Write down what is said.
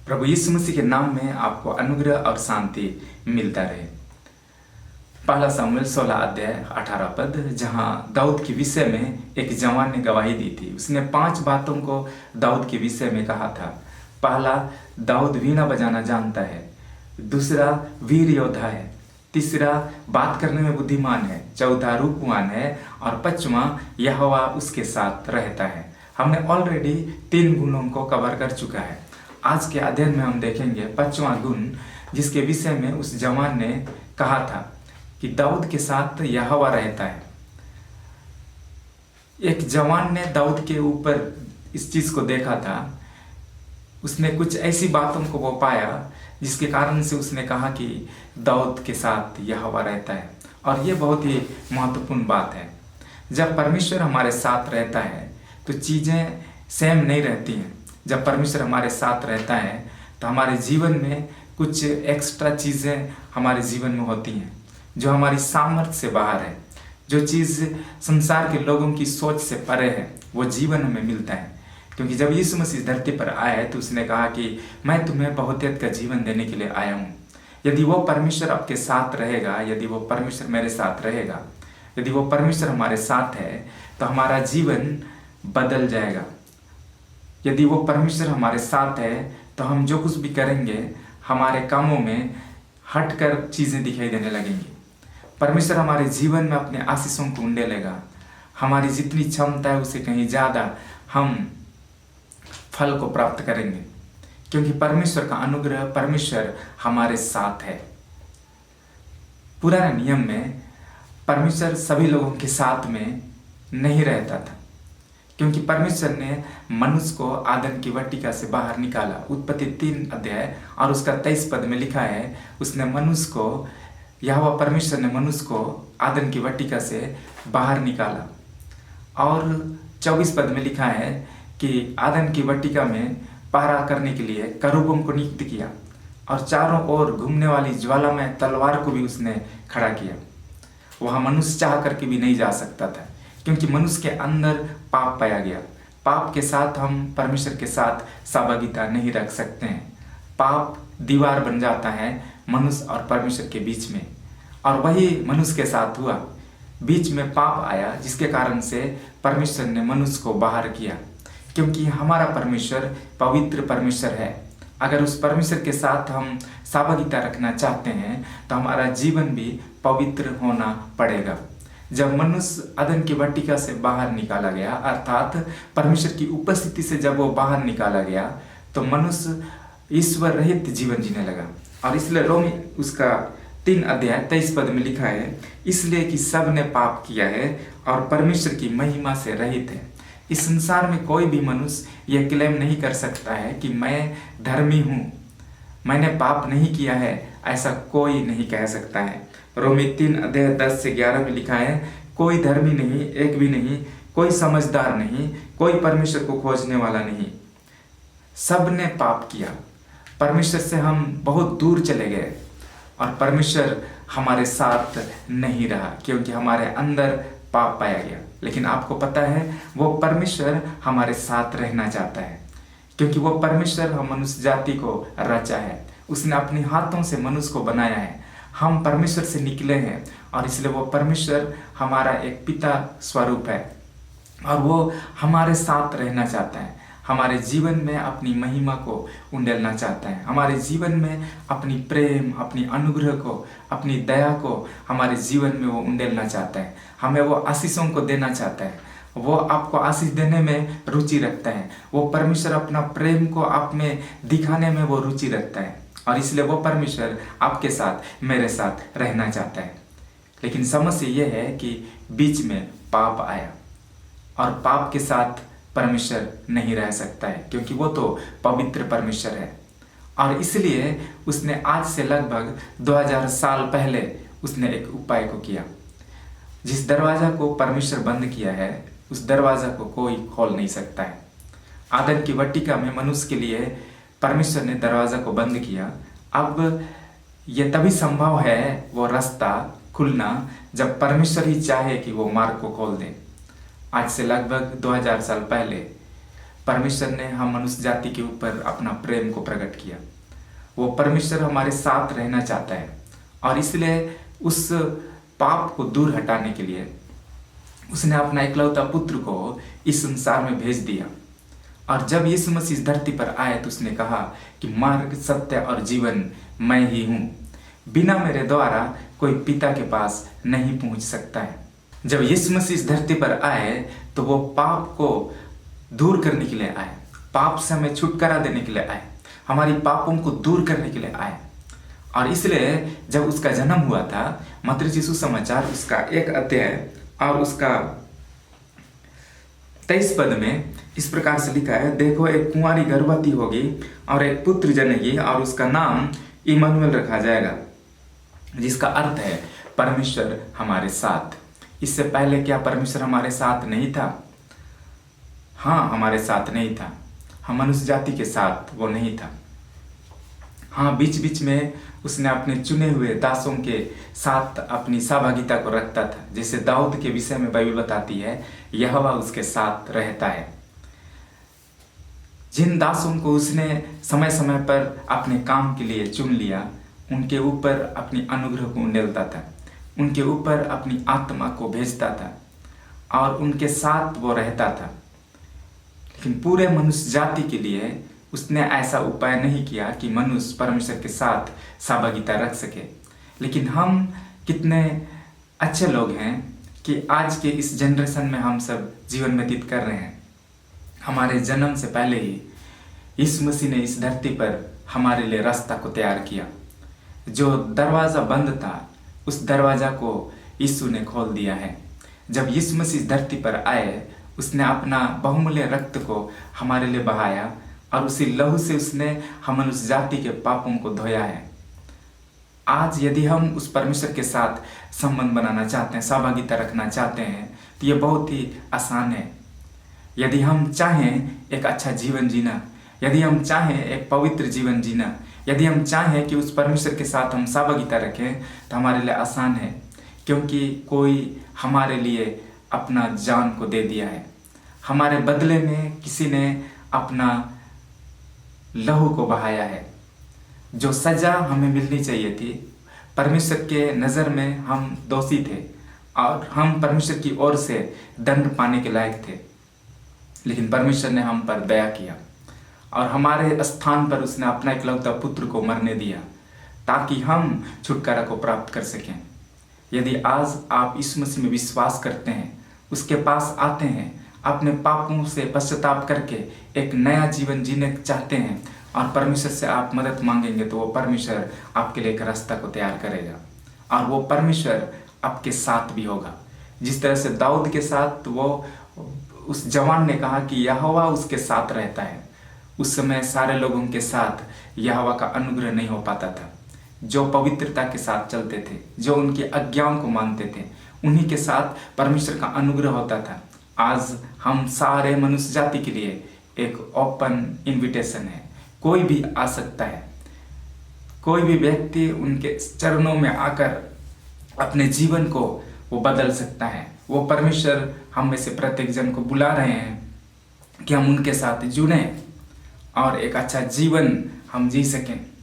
प्रभु यीशु मसीह के नाम में आपको अनुग्रह और शांति मिलता रहे। पहला शमूएल 16 अध्याय 18 पद, जहां दाऊद के विषय में एक जवान ने गवाही दी थी। उसने 5 बातों को दाऊद के विषय में कहा था। पहला, दाऊद वीणा बजाना जानता है। दूसरा, वीर योद्धा है। तीसरा, बात करने में बुद्धिमान है। चौथा, रूपवान है। और पांचवा, यहोवा उसके साथ रहता है। हमने ऑलरेडी 3 गुणों को कवर कर चुका है। आज के अध्ययन में हम देखेंगे 5वां गुण, जिसके विषय में उस जवान ने कहा था कि दाऊद के साथ यहोवा रहता है। एक जवान ने दाऊद के ऊपर इस चीज को देखा था। उसने कुछ ऐसी बातों को वो पाया जिसके कारण से उसने कहा कि दाऊद के साथ यहोवा रहता है। और ये बहुत ही महत्वपूर्ण बात है। जब परमेश्वर हमारे साथ रहता है तो चीजें सेम नहीं रहती हैं। जब परमेश्वर हमारे साथ रहता है तो हमारे जीवन में कुछ एक्स्ट्रा चीज़ें हमारे जीवन में होती हैं जो हमारी सामर्थ्य से बाहर है। जो चीज़ संसार के लोगों की सोच से परे है वो जीवन हमें मिलता है। क्योंकि जब यीशु मसीह धरती पर आए तो उसने कहा कि मैं तुम्हें बहुतायत का जीवन देने के लिए आया हूँ। यदि वो परमेश्वर आपके साथ रहेगा, यदि वो परमेश्वर मेरे साथ रहेगा, यदि वो परमेश्वर हमारे साथ है तो हमारा जीवन बदल जाएगा। यदि वो परमेश्वर हमारे साथ है तो हम जो कुछ भी करेंगे हमारे कामों में हटकर चीज़ें दिखाई देने लगेंगी। परमेश्वर हमारे जीवन में अपने आशीषों को उंडेलेगा। हमारी जितनी क्षमता है उससे कहीं ज़्यादा हम फल को प्राप्त करेंगे, क्योंकि परमेश्वर का अनुग्रह, परमेश्वर हमारे साथ है। पुराने नियम में परमेश्वर सभी लोगों के साथ में नहीं रहता था, क्योंकि परमेश्वर ने मनुष्य को आदम की वाटिका से बाहर निकाला। उत्पत्ति 3 अध्याय और उसका 23 पद में लिखा है, उसने मनुष्य को, यहोवा परमेश्वर ने मनुष्य को आदम की वाटिका से बाहर निकाला। और 24 पद में लिखा है कि आदम की वाटिका में पहरा करने के लिए करूबों को नियुक्त किया और चारों ओर घूमने वाली ज्वालामय तलवार को भी उसने खड़ा किया। वहाँ मनुष्य चाह करके भी नहीं जा सकता था, क्योंकि मनुष्य के अंदर पाप पाया गया। पाप के साथ हम परमेश्वर के साथ सहभागिता नहीं रख सकते हैं। पाप दीवार बन जाता है मनुष्य और परमेश्वर के बीच में, और वही मनुष्य के साथ हुआ। बीच में पाप आया जिसके कारण से परमेश्वर ने मनुष्य को बाहर किया, क्योंकि हमारा परमेश्वर पवित्र परमेश्वर है। अगर उस परमेश्वर के साथ हम सहभागिता रखना चाहते हैं तो हमारा जीवन भी पवित्र होना पड़ेगा। जब मनुष्य अदन की वाटिका से बाहर निकाला गया, अर्थात परमेश्वर की उपस्थिति से जब वो बाहर निकाला गया, तो मनुष्य ईश्वर रहित जीवन जीने लगा। और इसलिए रोमी उसका 3 अध्याय 23 पद में लिखा है, इसलिए कि सब ने पाप किया है और परमेश्वर की महिमा से रहित है। इस संसार में कोई भी मनुष्य यह क्लेम नहीं कर सकता है कि मैं धर्मी हूँ, मैंने पाप नहीं किया है। ऐसा कोई नहीं कह सकता है। रोमी 3 अध्याय 10 से 11 में लिखा है, कोई धर्मी नहीं, एक भी नहीं, कोई समझदार नहीं, कोई परमेश्वर को खोजने वाला नहीं। सब ने पाप किया, परमेश्वर से हम बहुत दूर चले गए और परमेश्वर हमारे साथ नहीं रहा, क्योंकि हमारे अंदर पाप पाया गया। लेकिन आपको पता है वो परमेश्वर हमारे साथ रहना चाहता है, क्योंकि वो परमेश्वर हम मनुष्य जाति को रचा है। उसने अपने हाथों से मनुष्य को बनाया है। हम परमेश्वर से निकले हैं और इसलिए वो परमेश्वर हमारा एक पिता स्वरूप है और वो हमारे साथ रहना चाहता है। हमारे जीवन में अपनी महिमा को उंडेलना चाहता है। हमारे जीवन में अपनी प्रेम, अपनी अनुग्रह को, अपनी दया को हमारे जीवन में वो उंडेलना चाहता है। हमें वो आशीषों को देना चाहता है। वो आपको आशीष देने में रुचि रखता है। वो परमेश्वर अपना प्रेम को आप में दिखाने में वो रुचि रखता है, और इसलिए वो परमेश्वर आपके साथ, मेरे साथ रहना चाहता है। लेकिन समस्या ये है कि बीच में पाप आया, और पाप के साथ परमेश्वर नहीं रह सकता है, क्योंकि वो तो पवित्र परमेश्वर है। और इसलिए उसने आज से लगभग 2000 साल पहले उसने एक उपाय को किया। जिस दरवाजा को परमेश्वर बंद किया है उस दरवाजा को कोई खोल नहीं सकता है। आदम की वाटिका में मनुष्य के लिए परमेश्वर ने दरवाजा को बंद किया। अब ये तभी संभव है वो रास्ता खुलना जब परमेश्वर ही चाहे कि वो मार्ग को खोल दे। आज से लगभग 2000 साल पहले परमेश्वर ने हम मनुष्य जाति के ऊपर अपना प्रेम को प्रकट किया। वो परमेश्वर हमारे साथ रहना चाहता है और इसलिए उस पाप को दूर हटाने के लिए उसने अपना इकलौता पुत्र को इस संसार में भेज दिया। और जब यीशु मसीह इस धरती पर आए तो उसने कहा कि मार्ग, सत्य और जीवन मैं ही हूँ, बिना मेरे द्वारा कोई पिता के पास नहीं पहुँच सकता है। जब यीशु मसीह इस धरती पर आए तो वो पाप को दूर करने के लिए आए, पाप से हमें छुटकारा देने के लिए आए, हमारी पापों को दूर करने के लिए आए। और इसलिए जब उसका जन्म हुआ था, मत्ती रचित सुसमाचार उसका 1 अध्याय और उसका 23 पद में इस प्रकार से लिखा है, देखो एक कुंवारी गर्भवती होगी और एक पुत्र जनेगी और उसका नाम इम्मानुएल रखा जाएगा, जिसका अर्थ है परमेश्वर हमारे साथ। इससे पहले क्या परमेश्वर हमारे साथ नहीं था? हाँ, हमारे साथ नहीं था। हम मनुष्य जाति के साथ वो नहीं था। हाँ, बीच बीच में उसने अपने चुने हुए दासों के साथ अपनी सहभागिता को रखता था। जैसे दाऊद के विषय में बाइबल बताती है, यहोवा उसके साथ रहता है। जिन दासों को उसने समय समय पर अपने काम के लिए चुन लिया, उनके ऊपर अपनी अनुग्रह को उंडेलता था, उनके ऊपर अपनी आत्मा को भेजता था और उनके साथ वो रहता था। लेकिन पूरे मनुष्य जाति के लिए उसने ऐसा उपाय नहीं किया कि मनुष्य परमेश्वर के साथ सहभागिता रख सके। लेकिन हम कितने अच्छे लोग हैं कि आज के इस जनरेशन में हम सब जीवन व्यतीत कर रहे हैं। हमारे जन्म से पहले ही यीशु मसीह ने इस धरती पर हमारे लिए रास्ता को तैयार किया। जो दरवाज़ा बंद था, उस दरवाज़ा को यीशु ने खोल दिया है। जब यीशु मसीह इस धरती पर आए, उसने अपना बहुमूल्य रक्त को हमारे लिए बहाया और उसी लहू से उसने हम मनुष्य जाति के पापों को धोया है। आज यदि हम उस परमेश्वर के साथ संबंध बनाना चाहते हैं, सहभागिता रखना चाहते हैं, तो ये बहुत ही आसान है। यदि हम चाहें एक अच्छा जीवन जीना, यदि हम चाहें एक पवित्र जीवन जीना, यदि हम चाहें कि उस परमेश्वर के साथ हम सहभागिता रखें, तो हमारे लिए आसान है, क्योंकि कोई हमारे लिए अपना जान को दे दिया है। हमारे बदले में किसी ने अपना लहू को बहाया है। जो सज़ा हमें मिलनी चाहिए थी, परमेश्वर के नज़र में हम दोषी थे और हम परमेश्वर की ओर से दंड पाने के लायक थे, लेकिन परमेश्वर ने हम पर दया किया और हमारे स्थान पर उसने अपना इकलौता पुत्र को मरने दिया ताकि हम छुटकारा को प्राप्त कर सकें। यदि आज आप यीशु मसीह में विश्वास करते हैं, उसके पास आते हैं, अपने पापों से पश्चाताप करके एक नया जीवन जीने चाहते हैं और परमेश्वर से आप मदद मांगेंगे, तो वो परमेश्वर आपके लिए एक रास्ता को तैयार करेगा और वो परमेश्वर आपके साथ भी होगा। जिस तरह से दाऊद के साथ वो उस जवान ने कहा कि यहोवा उसके साथ रहता है, उस समय सारे लोगों के साथ यहोवा का अनुग्रह नहीं हो पाता था। जो पवित्रता के साथ चलते थे, जो उनकी आज्ञाओं को मानते थे, उन्हीं के साथ परमेश्वर का अनुग्रह होता था। आज हम सारे मनुष्य जाति के लिए एक ओपन इनविटेशन है, कोई भी आ सकता है। कोई भी व्यक्ति उनके चरणों में आकर अपने जीवन को वो बदल सकता है। वो परमेश्वर हम में से प्रत्येक जन को बुला रहे हैं कि हम उनके साथ जुड़ें और एक अच्छा जीवन हम जी सकें।